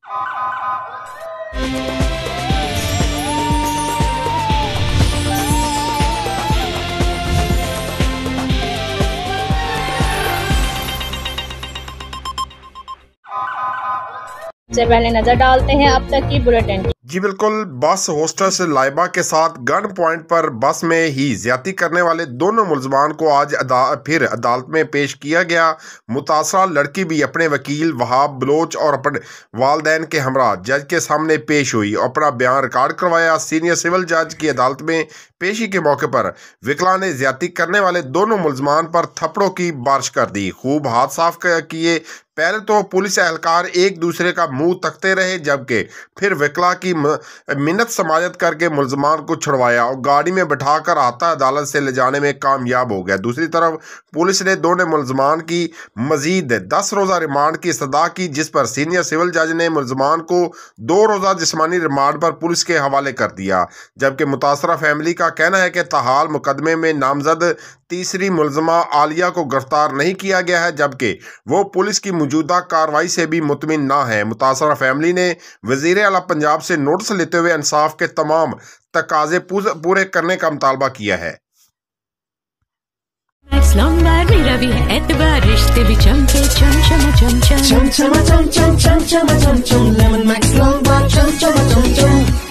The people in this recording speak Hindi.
से पहले नजर डालते हैं अब तक की बुलेटिन। जी बिल्कुल, बस हॉस्टल से लाइबा के साथ गन पॉइंट पर बस में ही ज्यादती करने वाले दोनों मुलजमान को आज फिर अदालत में पेश किया गया। मुतासरा लड़की भी अपने वकील वहाब बलोच और अपने वालदैन के हमरा जज के सामने पेश हुई और अपना बयान रिकॉर्ड करवाया। सीनियर सिविल जज की अदालत में पेशी के मौके पर विकला ने ज्यादती करने वाले दोनों मुलजमान पर थप्पड़ों की बारिश कर दी, खूब हाथ साफ किए। पहले तो पुलिस एहलकार एक दूसरे का मुंह तकते रहे, जबकि फिर विकला की मिन्नत समाजत करके मुलजमान को छुड़वाया और गाड़ी में बिठाकर आता अदालत से ले जाने में कामयाब हो गया। दूसरी तरफ पुलिस ने दोनों मुलजमान की मजीद 10 रोज़ा रिमांड की इस्तदा की, जिस पर सीनियर सिविल जज ने मुलजमान को 2 रोज़ा जिस्मानी रिमांड पर पुलिस के हवाले कर दिया। जबकि मुतासरा फैमिली का कहना है कि ताहाल मुकदमे में नामजद तीसरी मुलजमा आलिया को गिरफ्तार नहीं किया गया है, जबकि वो पुलिस की मौजूदा कार्रवाई से भी मुतमिन ना है। मुतासरा फैमिली ने वज़ीर आला पंजाब से नोटिस लेते हुए इंसाफ के तमाम तकाजे पूरे करने का मुतालबा किया है। मेरा भी है एतबार, रिश्ते भी चमके चम चम चम चम चम चम चम चम चम चम चम चम लेमन मैक्स लॉन्ग बार चम चम चम चम।